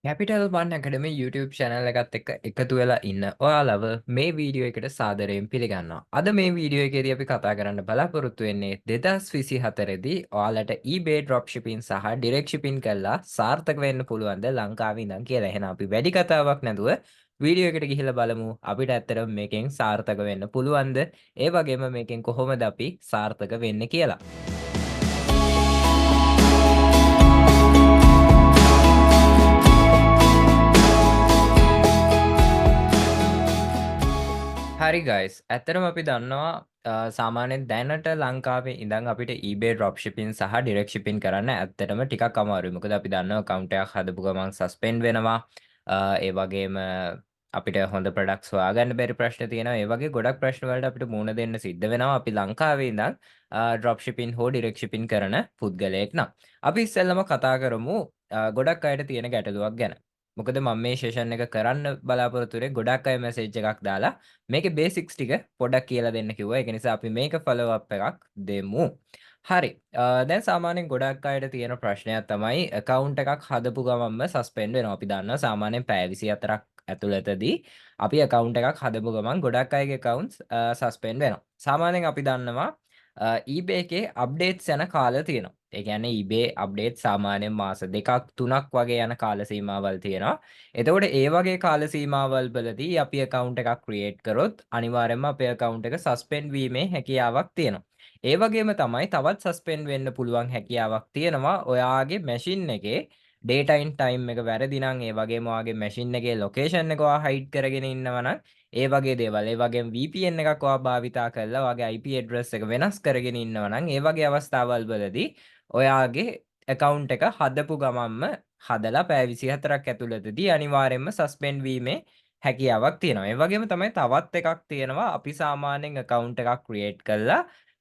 Capital වන් ඇකඩමි YouTube channel එකත් එක්ක එකතු වෙලා ඉන්න ඔයාලව මේ වීඩියෝ එකට සාදරයෙන් පිළිගන්නවා. අද මේ වීඩියෝ එකේදී අපි කතා කරන්න බලාපොරොත්තු වෙන්නේ 2024 දී ඔයාලට eBay dropshipping සහ direct shipping කරලා සාර්ථක වෙන්න පුළුවන්ද ලංකාවේ ඉඳන් කියලා. එහෙනම් අපි වැඩි කතාවක් නැතුව වීඩියෝ එකට ගිහිල්ලා බලමු අපිට ඇත්තටම මේකෙන් සාර්ථක වෙන්න පුළුවන්ද? ඒ වගේම මේකෙන් කොහොමද අපි සාර්ථක වෙන්නේ කියලා. හරි ගයිස් ඇත්තටම අපි දන්නවා සාමාන්‍යයෙන් දැනට ලංකාවේ ඉඳන් අපිට eBay dropshipping සහ direct shipping කරන්න ඇත්තටම ටිකක් අමාරුයි. මොකද අපි දන්නවා account එකක් හදපු ගමන් suspend වෙනවා. ඒ වගේම අපිට හොඳ products හොයාගන්න බැරි ප්‍රශ්න තියෙනවා. ඒ වගේ ගොඩක් ප්‍රශ්න වලට අපිට මුහුණ දෙන්න සිද්ධ වෙනවා. අපි ලංකාවේ ඉඳන් dropshipping හෝ direct shipping කරන පුද්ගලයෙක් නම්. අපි ඉස්සෙල්ලම කතා කරමු ගොඩක් අයට තියෙන ගැටලුවක් ගැන. මොකද මම මේ සෙෂන් එක කරන්න බලාපොරොත්තු වෙන්නේ ගොඩක් අය මැසේජ් එකක් දාලා මේකේ බේසික්ස් ටික පොඩ්ඩක් කියලා දෙන්න කිව්වා. ඒක නිසා අපි මේක ෆලෝ අප් එකක් දෙමු. හරි. දැන් සාමාන්‍යයෙන් ගොඩක් අයට තියෙන ප්‍රශ්නයක් තමයි account එකක් හදපු ගමන්ම suspend වෙනවා. අපි දන්නවා සාමාන්‍යයෙන් පැය 24ක් ඇතුළතදී අපි account එකක් හදපු ගමන් ගොඩක් අයගේ accounts suspend වෙනවා. සාමාන්‍යයෙන් අපි දන්නවා eBay එකේ updates යන කාල තියෙනවා. ඒ කියන්නේ eBay update සාමාන්‍යයෙන් මාස 2ක් 3ක් වගේ යන කාල සීමාවල් තියෙනවා. එතකොට ඒ වගේ කාල සීමාවල් වලදී අපි account එකක් create කරොත් අනිවාර්යයෙන්ම අපේ account එක suspend වීමේ හැකියාවක් තියෙනවා. ඒ වගේම තමයි තවත් suspend වෙන්න පුළුවන් හැකියාවක් තියෙනවා ඔයාගේ machine එකේ data in time එක වැරදි නම් ඒ වගේම ඔයාගේ machine එකේ location එක ඔයා hide කරගෙන ඉන්නවා නම් ඒ වගේ දේවල් ඒ වගේම VPN එකක් ඔයා භාවිතා කරලා ඔයාගේ IP address එක වෙනස් කරගෙන ඉන්නවා නම් ඒ වගේ අවස්ථාවල් වලදී ඔයාගේ account එක හදපු ගමන්ම හදලා පැය 24ක් ඇතුළතදී අනිවාර්යයෙන්ම සස්පෙන්ඩ් වීමේ හැකියාවක් තියෙනවා. ඒ වගේම තමයි තවත් එකක් තියෙනවා අපි සාමාන්‍යයෙන් account එකක්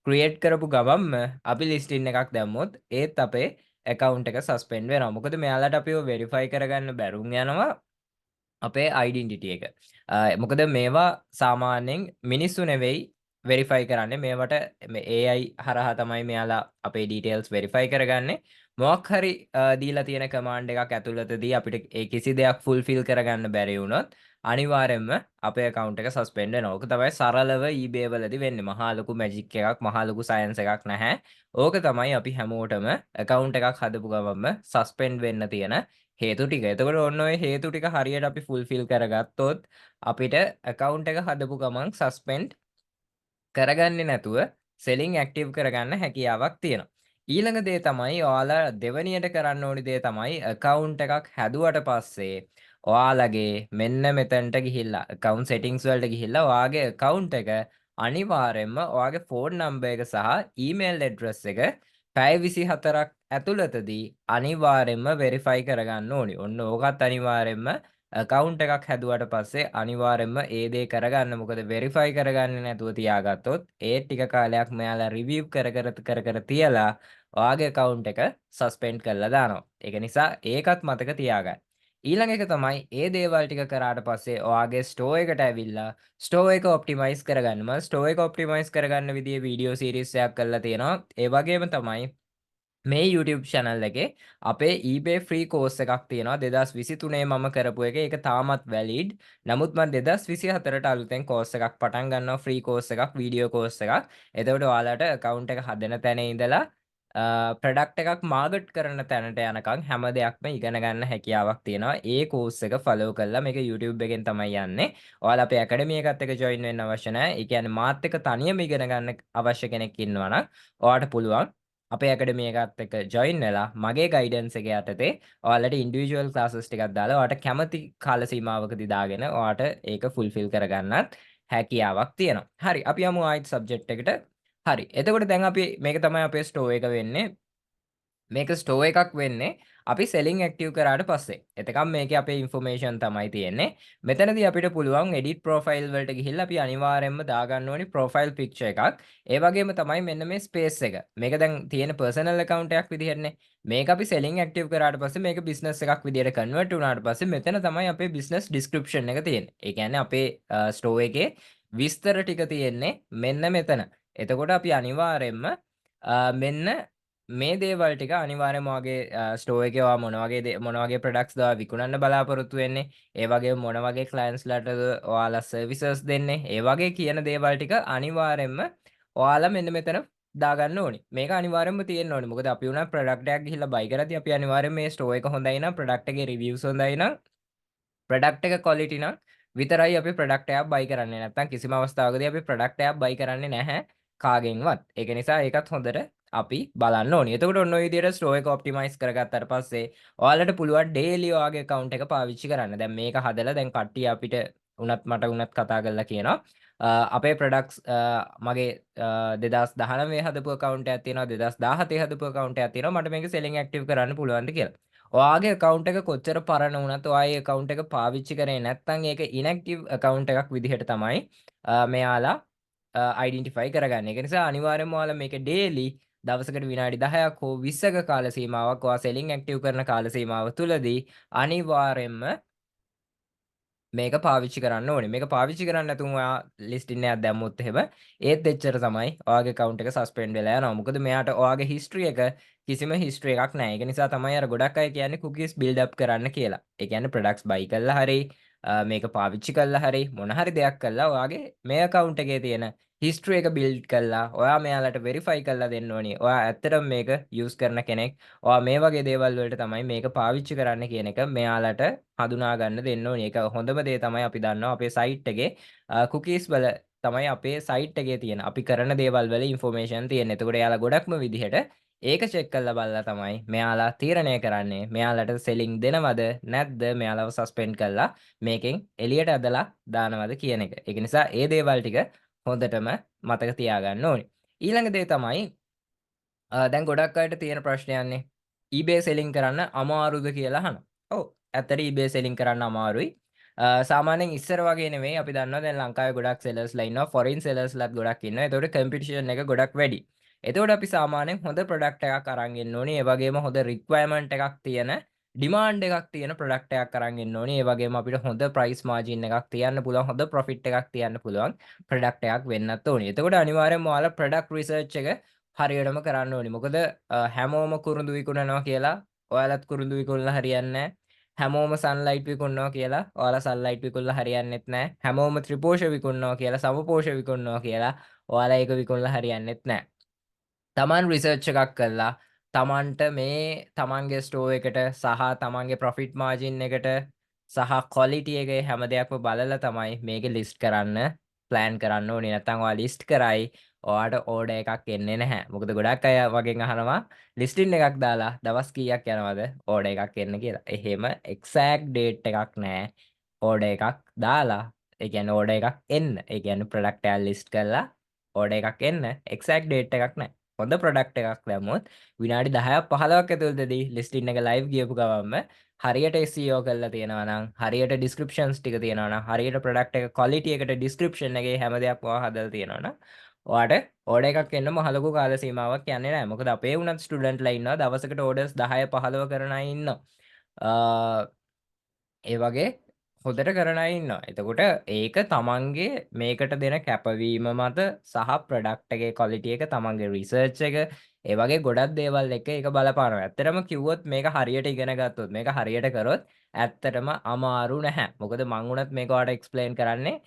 create කරපු ගමන්ම අපි listing එකක් දැම්මොත් ඒත් අපේ account එක suspend වෙනවා. මොකද මෙයාලට අපිව verify කරගන්න බැරුම් යනවා අපේ identity එක. මොකද මේවා සාමාන්‍යයෙන් මිනිස්සු නෙවෙයි වෙරිෆයි කරන්නේ මේවට AI හරහා තමයි මෙයාලා අපේ details verify කරගන්නේ. මොකක් හරි දීලා තියෙන command එකක් ඇතුළතදී අපිට ඒ කිසි දෙයක් fulfill කරගන්න බැරි වුණොත් අනිවාර්යයෙන්ම අපේ account එක suspend වෙනවා. ඕක තමයි සරලව eBay වලදී වෙන්නේ. මහා ලොකු magic එකක්, මහා ලොකු science එකක් නැහැ. ඕක තමයි අපි හැමෝටම account එකක් හදපු ගමන්ම suspend වෙන්න තියෙන හේතු ටික. එතකොට ඔන්න ඔය හේතු ටික හරියට අපි fulfill කරගත්තොත් අපිට account එක හදපු ගමන් suspend කරගන්නේ නැතුව selling active කරගන්න හැකියාවක් තියෙනවා. ඊළඟ දේ තමයි ඔයාලා දෙවනියට කරන්න ඕනි දේ තමයි account එකක් හැදුවට පස්සේ ඔයාලගේ මෙන්න මෙතනට ගිහිල්ලා account settings වලට ගිහිල්ලා ඔයාගේ account එක අනිවාර්යයෙන්ම ඔයාගේ phone number එක සහ email address එක පැය 24ක් ඇතුළතදී අනිවාර්යයෙන්ම verify කරගන්න ඕනි. ඔන්න ඕකත් අනිවාර්යයෙන්ම account එකක් හැදුවට පස්සේ අනිවාර්යයෙන්ම ඒ දේ කරගන්න. මොකද verify කරගන්නේ නැතුව තියාගත්තොත් ඒ ටික කාලයක් මෙයාලා review කර තියලා ඔයාගේ account එක suspend කරලා දානවා. ඒක නිසා ඒකත් මතක තියාගන්න. ඊළඟ එක තමයි ඒ දේවල් ටික කරාට පස්සේ ඔයාගේ store එකට ඇවිල්ලා store එක optimize කරගන්න. මම store එක optimize කරගන්න විදිහේ වීඩියෝ series එකක් කරලා තියෙනවා. ඒ වගේම තමයි මේ YouTube channel එකේ අපේ eBay free course එකක් තියෙනවා 2023 මම කරපු එක. ඒක තාමත් valid. නමුත් මම 2024ට අලුතෙන් course එකක් පටන් ගන්නවා free course එකක් video course එකක්. එතකොට ඔයාලට account එක හදන තැන ඉඳලා product එකක් market කරන තැනට යනකම් හැම දෙයක්ම ඉගෙන ගන්න හැකියාවක් තියෙනවා. ඒ course එක follow කරලා මේක YouTube එකෙන් තමයි යන්නේ. ඔයාලා අපේ academy එකත් එක්ක join වෙන්න අවශ්‍ය නැහැ. ඒ කියන්නේ මාත් එක්ක තනියම ඉගෙන ගන්න අවශ්‍ය කෙනෙක් ඉන්නවා නම් ඔයාලට පුළුවන් අපේ academy එකත් එක්ක join වෙලා මගේ guidance එක යටතේ ඔයාලට individual classes ටිකක් දාලා ඔයාලට කැමති කාල සීමාවකදී දාගෙන ඔයාලට ඒක fulfill කරගන්නත් හැකියාවක් තියෙනවා. හරි අපි යමු ආයිත් subject එකට. හරි. එතකොට දැන් අපි මේක තමයි අපේ store එක වෙන්නේ. මේක store එකක් වෙන්නේ අපි selling active කරාට පස්සේ. එතකම් මේකේ අපේ information තමයි තියෙන්නේ. මෙතනදී අපිට පුළුවන් edit profile වලට ගිහිල්ලා අපි අනිවාර්යයෙන්ම දාගන්න ඕනි profile picture එකක්. ඒ වගේම තමයි මෙන්න මේ space එක. මේක දැන් තියෙන personal account එකක් විදිහටනේ. මේක අපි selling active කරාට පස්සේ මේක business එකක් විදිහට convert වුණාට පස්සේ මෙතන තමයි අපේ business description එක තියෙන්නේ. ඒ කියන්නේ අපේ store එකේ විස්තර ටික තියෙන්නේ මෙන්න මෙතන. එතකොට අපි අනිවාර්යයෙන්ම මෙන්න මේ දේවල් ටික අනිවාර්යයෙන්ම ඔයාගේ ස්ටෝර් එකේ ඔයා මොන වගේ ප්‍රොඩක්ට්ස් ද විකුණන්න බලාපොරොත්තු වෙන්නේ, ඒ වගේම මොන වගේ ක්ලයන්ට්ස්ලාටද ඔයාලා සර්විසස් දෙන්නේ, ඒ වගේ කියන දේවල් ටික අනිවාර්යයෙන්ම ඔයාලා මෙන්න මෙතන දාගන්න ඕනේ. මේක අනිවාර්යයෙන්ම තියෙන්න ඕනේ. මොකද අපි උනා ප්‍රොඩක්ට් එකක් ගිහිල්ලා බයි කරද්දී අපි අනිවාර්යයෙන් මේ ස්ටෝර් එක හොඳයි නම්, ප්‍රොඩක්ට් එකේ රිවිව්ස් හොඳයි නම්, ප්‍රොඩක්ට් එක ක්වොලිටි නම් විතරයි අපි ප්‍රොඩක්ට් එකක් බයි කරන්නේ. නැත්නම් කිසිම අවස්ථාවකදී අපි ප්‍රොඩක්ට් එකක් බයි කරන්නේ නැහැ කාගෙන්වත්. ඒක නිසා ඒකත් හොඳට අපි බලන්න ඕනේ. එතකොට ඔන්න ඔය විදිහට ස්ටෝර් එක ඔප්ටිමයිස් කරගත්තාට පස්සේ ඔයාලට පුළුවන් ඩේලි ඔයාගේ account එක පාවිච්චි කරන්න. දැන් මේක හදලා දැන් කට්ටිය අපිට මට උනත් කතා කරලා කියනවා අපේ ප්‍රොඩක්ට්ස් මගේ 2019 හදපු account එකක් තියෙනවා, 2017 හදපු account එකක් තියෙනවා, මට මේක selling active කරන්න පුළුවන්ද කියලා. ඔයාගේ account එක කොච්චර පරණ වුණත් ඔයා ඒ account එක පාවිච්චි කරේ නැත්නම් ඒක inactive account එකක් විදිහට තමයි මෙයාලා identify කරගන්නේ. ඒක නිසා අනිවාර්යයෙන්ම ඔයාලා මේක daily දවසකට විනාඩි 10ක් හෝ 20ක කාල සීමාවක් ඔයා selling active කරන කාල සීමාව තුලදී අනිවාර්යයෙන්ම මේක පාවිච්චි කරන්න ඕනේ. මේක පාවිච්චි කරන්නේ නැතුව ඔයා ලිස්ටින් එකක් දැම්මොත් එහෙම ඒත් එච්චර තමයි ඔයාගේ account එක suspend වෙලා යනවා. මොකද මෙයාට ඔයාගේ history එක කිසිම history එකක් නැහැ. ඒක නිසා තමයි අර ගොඩක් අය කියන්නේ cookies build up කරන්න කියලා. ඒ කියන්නේ products buy කළා හරි මේක පාවිච්චි කළා හරි මොන හරි දෙයක් කළා ඔයාගේ මේ account එකේ තියෙන history එක build කළා ඔයා මෙයාලට verify කරලා දෙන්න ඕනේ. ඔයා ඇත්තටම මේක use කරන කෙනෙක්. ඔයා මේ වගේ දේවල් වලට තමයි මේක පාවිච්චි කරන්න කියන එක මෙයාලට හඳුනා ගන්න දෙන්න ඕනේ. ඒක හොඳම දේ තමයි අපි දන්නවා අපේ site එකේ cookies වල තමයි අපේ site එකේ තියෙන අපි කරන දේවල් වල information තියෙන්නේ. එතකොට එයාලා ගොඩක්ම විදිහට ඒක check කරලා බලලා තමයි මෙයාලා තීරණය කරන්නේ මෙයාලට selling දෙනවද නැද්ද, මෙයාලව suspend කරලා මේකෙන් එළියට ඇදලා දානවද කියන එක. ඒක නිසා ඒ දේවල් ටික හොඳටම මතක තියාගන්න ඕනේ. ඊළඟ දේ තමයි දැන් ගොඩක් අයට තියෙන ප්‍රශ්නයන්නේ eBay selling කරන්න අමාරුද කියලා අහනවා. ඔව් ඇත්තට eBay selling කරන්න අමාරුයි. සාමාන්‍යයෙන් ඉස්සර වගේ නෙමෙයි. අපි දන්නවා දැන් ලංකාවේ ගොඩක් sellers-ලා ඉන්නවා. foreign sellers-ලාත් ගොඩක් ඉන්නවා. ඒතකොට competition එක ගොඩක් වැඩි. එතකොට අපි සාමාන්‍යයෙන් හොඳ product එකක් අරන් එන්න ඕනේ. ඒ වගේම හොඳ requirement එකක් තියෙන ඩිමාන්ඩ් එකක් තියෙන ප්‍රොඩක්ට් එකක් අරන් එන්න ඕනේ. ඒ වගේම අපිට හොඳ price margin එකක් තියන්න පුළුවන්, හොඳ profit එකක් තියන්න පුළුවන් ප්‍රොඩක්ට් එකක් වෙන්නත් ඕනේ. එතකොට අනිවාර්යෙන්ම ඔයාලා product research එක හරියටම කරන්න ඕනේ. මොකද හැමෝම කුරුඳු විකුණනවා කියලා ඔයාලත් කුරුඳු විකුණලා හරියන්නේ නැහැ. හැමෝම සන්ලයිට් විකුණනවා කියලා ඔයාලා සන්ලයිට් විකුණලා හරියන්නේත් නැහැ. හැමෝම ත්‍රිපෝෂ විකුණනවා කියලා සමපෝෂ විකුණනවා කියලා ඔයාලා ඒක විකුණලා හරියන්නේත් නැහැ. තමන් රිසර්ච් එකක් කළා තමන්ට මේ තමන්ගේ ස්ටෝර් එකට සහ තමන්ගේ ප්‍රොෆිට් මාජින් එකට සහ ක්වොලිටි එකේ හැම දෙයක්ම බලලා තමයි මේක ලිස්ට් කරන්න ප්ලෑන් කරන්න ඕනේ. නැත්නම් ඔයා ලිස්ට් කරයි ඔයාට ඕඩර් එකක් එන්නේ නැහැ. මොකද ගොඩක් අය වගෙන් අහනවා ලිස්ටින් එකක් දාලා දවස් කීයක් යනවද ඕඩර් එකක් එන්න කියලා. එහෙම එක්සැක්ට් ඩේට් එකක් නැහැ. ඕඩර් එකක් දාලා ඒ කියන්නේ ඕඩර් එකක් එන්න. ඒ කියන්නේ ප්‍රොඩක්ට් එක ලිස්ට් කරලා ඕඩර් එකක් එන්න එක්සැක්ට් ඩේට් එකක් නැහැ. හොඳ ප්‍රොඩක්ට් එකක් දැම්මොත් විනාඩි 10ක් 15ක් ඇතුළතදී ලිස්ටින් එක ලයිව් ගියපු ගමන්ම හරියට SEO කරලා තියෙනවා නම්, හරියට ඩිස්ක්‍රිප්ෂන්ස් ටික තියෙනවා නම්, හරියට ප්‍රොඩක්ට් එක ක්වොලිටි එකට ඩිස්ක්‍රිප්ෂන් එකේ හැම දෙයක්ම ඔයා හදලා තියෙනවා නම් ඔයාට ඕඩර් එකක් එන්න මහ ලොකු කාල සීමාවක් යන්නේ නැහැ. මොකද අපේ උනත් ස්ටුඩන්ට්ලා ඉන්නවා දවසකට ඕඩර්ස් 10 15 කරන අය ඉන්නවා. ඒ වගේ හොඳට කරන අය ඉන්නවා. එතකොට ඒක තමන්ගේ මේකට දෙන කැපවීම මත සහ ප්‍රොඩක්ට් එකේ ක්වොලිටි එක තමන්ගේ රිසර්ච් එක ඒ වගේ ගොඩක් දේවල් එක ඒක බලපානවා. ඇත්තටම කිව්වොත් මේක හරියට ඉගෙන ගත්තොත් මේක හරියට කරොත් ඇත්තටම අමාරු නැහැ. මොකද මං උනත් මේක ඔයාලට එක්ස්ප්ලেইন කරන්නේ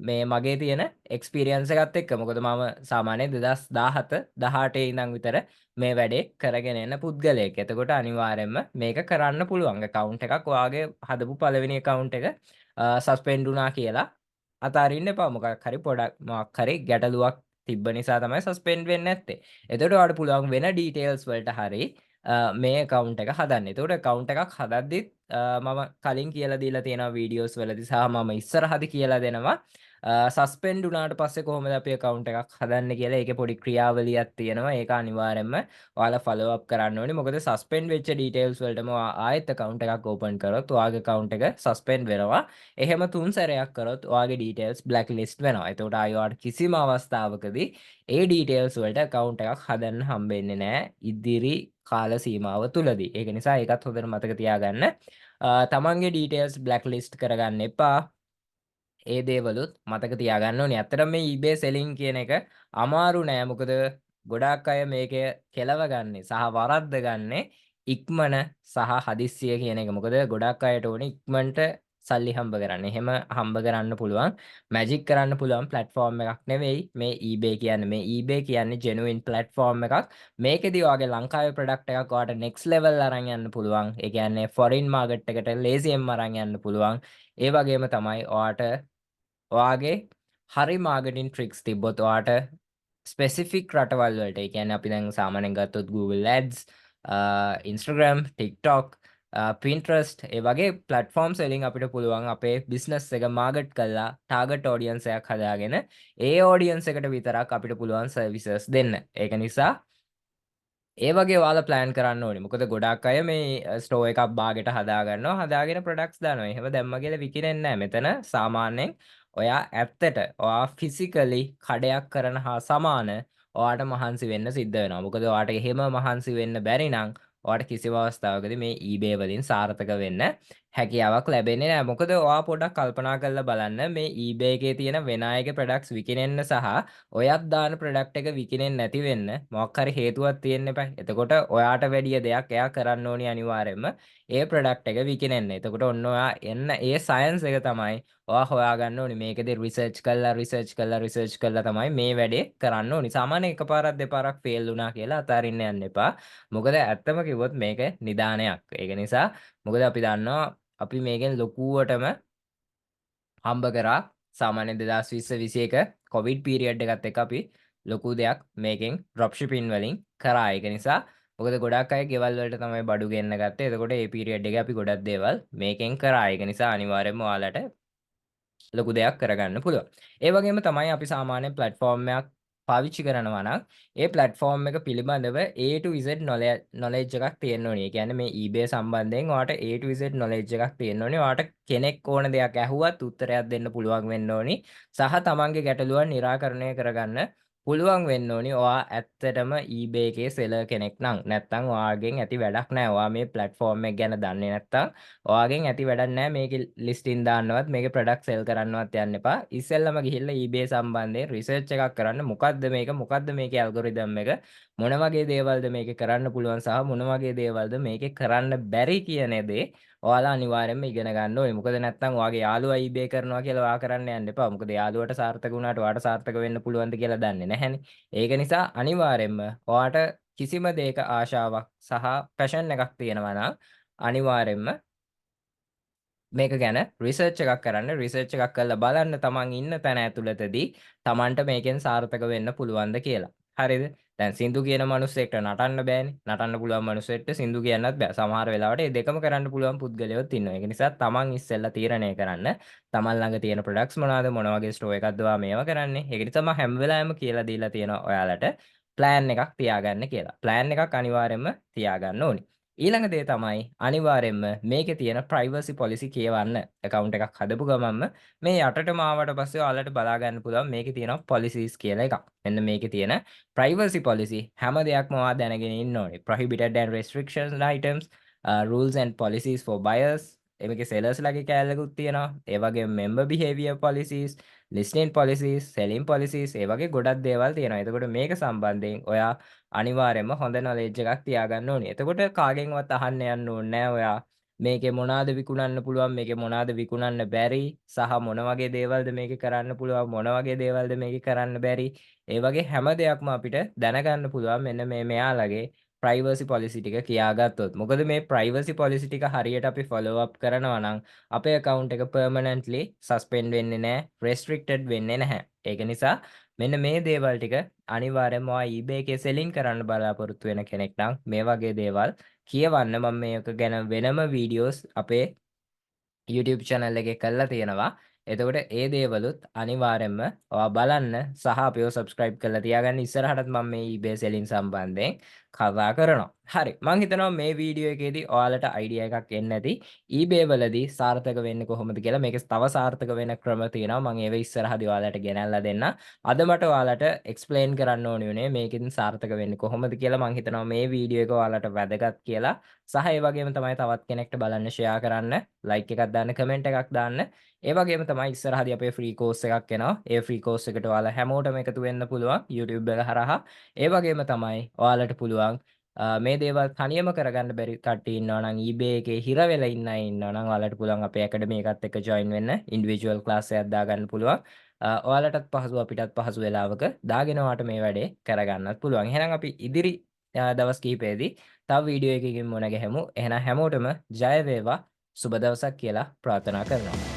මේ මගේ තියෙන එක්ස්පීරියන්ස් එකත් එක්ක. මොකද මම සාමාන්‍යයෙන් 2017 18 ඉඳන් විතර මේ වැඩේ කරගෙන එන පුද්ගලයෙක්. එතකොට අනිවාර්යයෙන්ම මේක කරන්න පුළුවන්. account එකක් ඔයාගේ හදපු පළවෙනි account එක suspend වුණා කියලා අතාරින්න එපා. මොකක් හරි මොකක් හරි ගැටලුවක් තිබ්බ නිසා තමයි suspend වෙන්නේ නැත්තේ. එතකොට ඔයාලට පුළුවන් වෙන details වලට හරි මේ account එක හදන්න. එතකොට account එකක් හදද්දිත් මම කලින් කියලා දීලා තියෙනවා වීඩියෝස් වලදී සහ මම ඉස්සරහදී කියලා දෙනවා සස්පෙන්ඩ් වුණාට පස්සේ කොහොමද අපි account එකක් හදන්නේ කියලා. ඒකේ පොඩි ක්‍රියාවලියක් තියෙනවා. ඒක අනිවාර්යයෙන්ම ඔයාලා follow up කරන්න ඕනේ. මොකද suspend වෙච්ච details වලටම ආයෙත් account එකක් open කරොත් ඔයාගේ account එක suspend වෙනවා. එහෙම 3 සැරයක් කරොත් ඔයාගේ details blacklist වෙනවා. එතකොට ආයෙ ඔයාලට කිසිම අවස්ථාවකදී ඒ details වලට account එකක් හදන්න හම්බෙන්නේ නැහැ ඉදිරි කාල සීමාව තුලදී. ඒක නිසා ඒකත් හොඳට මතක තියාගන්න. තමන්ගේ details blacklist කරගන්න එපා. ඒ දේවලුත් මතක තියාගන්න ඕනේ. ඇත්තටම මේ eBay selling කියන එක අමාරු නෑ. මොකද ගොඩාක් අය මේකේ කෙලව ගන්නේ සහ වරද්ද ගන්නේ ඉක්මන සහ හදිස්සිය කියන එක. මොකද ගොඩාක් අයට ඕනේ ඉක්මනට සල්ලි හම්බ කරන්න. එහෙම හම්බ කරන්න පුළුවන් මැජික් කරන්න පුළුවන් ප්ලැට්ෆෝම් එකක් නෙවෙයි මේ eBay කියන්නේ. මේ eBay කියන්නේ genuine platform එකක්. මේකෙදි ඔයාගේ ලංකාවේ ප්‍රොඩක්ට් එකක් ඔයාට next level අරන් යන්න පුළුවන්. ඒ කියන්නේ foreign market එකට ලේසියෙන්ම අරන් යන්න පුළුවන්. ඒ වගේම තමයි ඔයාගේ හරි මාර්කටින් ට්‍රික්ස් තිබ්බොත් ඔයාට ස්පෙසිෆික් රටවල් වලට, ඒ කියන්නේ අපි දැන් සාමාන්‍යයෙන් ගත්තොත් Google Ads, Instagram, TikTok, Pinterest ඒ වගේ platforms වලින් අපිට පුළුවන් අපේ business එක මාර්කට් කරලා target audience එකක් හදාගෙන ඒ audience එකට විතරක් අපිට පුළුවන් services දෙන්න. ඒක නිසා ඒ වගේ ඔයාලා ප්ලෑන් කරන්න ඕනේ. මොකද ගොඩාක් අය මේ ස්ටෝර් එකක් බාගෙට හදා ගන්නවා. හදාගෙන ප්‍රොඩක්ට්ස් දානවා. එහෙම දැම්ම කියලා විකිනෙන්නේ නැහැ. මෙතන සාමාන්‍යයෙන් ඔයා ඇත්තට ඔයා ෆිසිකලි කඩයක් කරන හා සමාන ඔයාට මහන්සි වෙන්න සිද්ධ වෙනවා. මොකද ඔයාට එහෙම මහන්සි වෙන්න බැරි නම් ඔයාට කිසිම අවස්ථාවකදී මේ eBay වලින් සාර්ථක වෙන්න හැකියාවක් ලැබෙන්නේ නැහැ. මොකද ඔයා පොඩ්ඩක් කල්පනා කරලා බලන්න මේ eBay එකේ තියෙන වෙන අයගේ ප්‍රොඩක්ට්ස් විකිනෙන්න සහ ඔයත් දාන ප්‍රොඩක්ට් එක විකිනෙන්නේ නැති වෙන්න මොකක් හරි හේතුවක් තියෙන්න එපා. එතකොට ඔයාට වැඩිය දෙයක් එයා කරන්න ඕනි අනිවාර්යයෙන්ම ඒ ප්‍රොඩක්ට් එක විකිනෙන්න. එතකොට ඔන්න ඔයා එන්න ඒ සයන්ස් එක තමයි ඔයා හොයාගන්න ඕනි. මේකෙදි රිසර්ච් කළා තමයි මේ වැඩේ කරන්න ඕනි. සාමාන්‍ය එකපාරක් දෙපාරක් ෆේල් වුණා කියලා අතාරින්න යන්න එපා. මොකද ඇත්තම කිව්වොත් මේක නිදානයක්. ඒක නිසා මොකද අපි දන්නවා අපි මේකෙන් ලොකුවටම හම්බ කරා සාමාන්‍ය 2020-21 කොවිඩ් පීරියඩ් එකත් එක්ක අපි ලොකු දෙයක් මේකෙන් ඩ්‍රොප් ෂිපින් වලින් කරා. ඒක නිසා මොකද ගොඩක් අය ගෙවල් වලට තමයි බඩු ගෙන්න ගත්තේ. එතකොට ඒ පීරියඩ් එකේ අපි ගොඩක් දේවල් මේකෙන් කරා. ඒක නිසා අනිවාර්යයෙන්ම ඔයාලට ලොකු දෙයක් කරගන්න පුළුවන්. ඒ වගේම තමයි අපි සාමාන්‍ය ප්ලැට්ෆෝම් එකක් පාවිච්චි කරනවා නම් ඒ ප්ලැට්ෆෝම් එක පිළිබඳව A to Z knowledge එකක් තියෙන්න ඕනේ. ඒ කියන්නේ මේ eBay සම්බන්ධයෙන් ඔයාට A to Z knowledge එකක් තියෙන්න ඕනේ. ඔයාට කෙනෙක් ඕන දෙයක් ඇහුවත් උත්තරයක් දෙන්න පුළුවන් වෙන්න ඕනි. සහ තමන්ගේ ගැටලුවන් निराකරණය කරගන්න පුළුවන් වෙන්න ඕනි. ඔයා ඇත්තටම eBay එකේ සෙලර් කෙනෙක් නම්. නැත්නම් ඔයාගෙන් ඇති වැඩක් නැහැ. ඔයා මේ ප්ලැට්ෆෝම් එක ගැන දන්නේ නැත්නම් ඔයාගෙන් ඇති වැඩක් නැහැ. මේකේ ලිස්ටින් දාන්නවත් මේකේ ප්‍රොඩක්ට් සෙල් කරන්නවත් යන්න එපා. ඉස්සෙල්ලම ගිහිල්ලා eBay සම්බන්ධයෙන් රිසර්ච් එකක් කරන්න. මොකද්ද මේකේ ඇල්ගොරිතම් එක, මොන වගේ දේවල්ද මේකේ කරන්න පුළුවන් සහ මොන වගේ දේවල්ද මේකේ කරන්න බැරි කියන දේ ඔයාලා අනිවාර්යයෙන්ම ඉගෙන ගන්න ඕනේ. මොකද නැත්නම් ඔයාගේ යාළුවා eBay කරනවා කියලා ඔයා කරන්න යන්න එපා. මොකද යාළුවට සාර්ථක වුණාට ඔයාට සාර්ථක වෙන්න පුළුවන්ද කියලා දන්නේ නැහැනේ. ඒක නිසා අනිවාර්යයෙන්ම ඔයාට කිසිම දෙයක ආශාවක් සහ පැෂන් එකක් තියෙනවා නම් අනිවාර්යයෙන්ම මේක ගැන රිසර්ච් එකක් කරන්න. රිසර්ච් එකක් කරලා බලන්න තමන් ඉන්න තැන ඇතුළතදී තමන්ට මේකෙන් සාර්ථක වෙන්න පුළුවන්ද කියලා. හරිද? දැන් සින්දු කියන මිනිස්සෙක්ට නටන්න බෑනේ. නටන්න පුළුවන් මිනිස්සෙක්ට සින්දු කියන්නත් බෑ. සමහර වෙලාවට මේ දෙකම කරන්න පුළුවන් පුද්ගලයෝත් ඉන්නවා. ඒක නිසා තමන් ඉස්සෙල්ලා තීරණය කරන්න. තමන් ළඟ තියෙන ප්‍රොඩක්ට්ස් මොනවාද, මොන වගේ ස්ටෝර් එකක්ද ඔයා මේවා කරන්නේ. ඒක නිසා මම හැම වෙලාවෙම කියලා දීලා තියෙනවා ඔයාලට ප්ලෑන් එකක් තියාගන්න කියලා. ප්ලෑන් එකක් අනිවාර්යයෙන්ම තියාගන්න ඕනේ. ඊළඟ දේ තමයි අනිවාර්යයෙන්ම මේකේ තියෙන ප්‍රයිවසි පොලිසි කියවන්න. account එකක් හදපු ගමන්ම මේ යටටම ආවට පස්සේ ඔයාලට බලා ගන්න පුළුවන් මේකේ තියෙන policies කියලා එකක්. මෙන්න මේකේ තියෙන privacy policy හැම දෙයක්ම ඔයා දැනගෙන ඉන්න ඕනේ. prohibited and restrictions items, rules and policies for buyers, මේකේ sellers ලගේ කෑල්ලකුත් තියෙනවා. ඒ වගේම member behavior policies, listing policies, selling policies, ඒ වගේ ගොඩක් දේවල් තියෙනවා. එතකොට මේක සම්බන්ධයෙන් ඔයා අනිවාර්යයෙන්ම හොඳ knowledge එකක් තියාගන්න ඕනේ. එතකොට කාගෙන්වත් අහන්න යන්න ඕනේ නැහැ ඔයා. මේකේ මොනවාද විකුණන්න පුළුවන්, මේකේ මොනවාද විකුණන්න බැරි, සහ මොන වගේ දේවල්ද මේකේ කරන්න පුළුවන්, මොන වගේ දේවල්ද මේකේ කරන්න බැරි. ඒ වගේ හැම දෙයක්ම අපිට දැනගන්න පුළුවන් මෙන්න මෙයාලගේ ප්‍රයිවසි පොලිසි ටික කියාගත්තොත්. මොකද මේ ප්‍රයිවසි පොලිසි ටික හරියට අපි ෆලෝ අප් කරනවා නම් අපේ account එක permanently suspend වෙන්නේ නැහැ, restricted වෙන්නේ නැහැ. ඒක නිසා මෙන්න මේ දේවල් ටික අනිවාර්යයෙන්ම ඔයා eBay එකේ selling කරන්න බලාපොරොත්තු වෙන කෙනෙක් නම් මේ වගේ දේවල් කියවන්න. මම මේක ගැන වෙනම වීඩියෝස් අපේ YouTube channel එකේ කරලා තියෙනවා. එතකොට ඒ දේවලුත් අනිවාර්යයෙන්ම ඔයා බලන්න සහ අපිව subscribe කරලා තියාගන්න. ඉස්සරහටත් මම මේ eBay selling සම්බන්ධයෙන් කතා කරනවා. හරි. මං හිතනවා මේ වීඩියෝ එකේදී ඔයාලට අයිඩියා එකක් එන්න ඇති. eBay වලදී සාර්ථක වෙන්නේ කොහොමද කියලා. මේකේ තව සාර්ථක වෙන ක්‍රම තියෙනවා. මං ඒව ඉස්සරහදී ඔයාලට ගෙනල්ලා දෙන්නම්. අද මට ඔයාලට එක්ස්ප්ලেইন කරන්න ඕනේ උනේ මේකෙන් සාර්ථක වෙන්නේ කොහොමද කියලා. මං හිතනවා මේ වීඩියෝ එක ඔයාලට වැදගත් කියලා. සහ ඒ වගේම තමයි තවත් කෙනෙක්ට බලන්න ෂෙයා කරන්න, ලයික් එකක් දාන්න, කමෙන්ට් එකක් දාන්න. ඒ වගේම තමයි ඉස්සරහදී අපේ ෆ්‍රී කෝස් එකක් එනවා. ඒ ෆ්‍රී කෝස් එකට ඔයාලා හැමෝටම එකතු වෙන්න පුළුවන් YouTube එක හරහා. ඒ වගේම තමයි ඔයාලට පුළුවන් මේ දේවල් තනියම කරගන්න බැරි කට්ටිය ඉන්නවා නම් eBay එකේ හිර වෙලා ඉන්න අය ඉන්නවා නම් ඔයාලට පුළුවන් අපේ ඇකඩමි එකත් එක්ක ජොයින් වෙන්න. ඉන්ඩිවිජුවල් ක්ලාස් එකක් දාගන්න පුළුවන්. ඔයාලටත් පහසු අපිටත් පහසු වෙලාවක දාගෙන ඔයාට මේ වැඩේ කරගන්නත් පුළුවන්. එහෙනම් අපි ඉදිරි දවස් කිහිපෙදී තව වීඩියෝ එකකින් මුණ ගැහෙමු. එහෙනම් හැමෝටම ජය වේවා. සුබ දවසක් කියලා ප්‍රාර්ථනා කරනවා.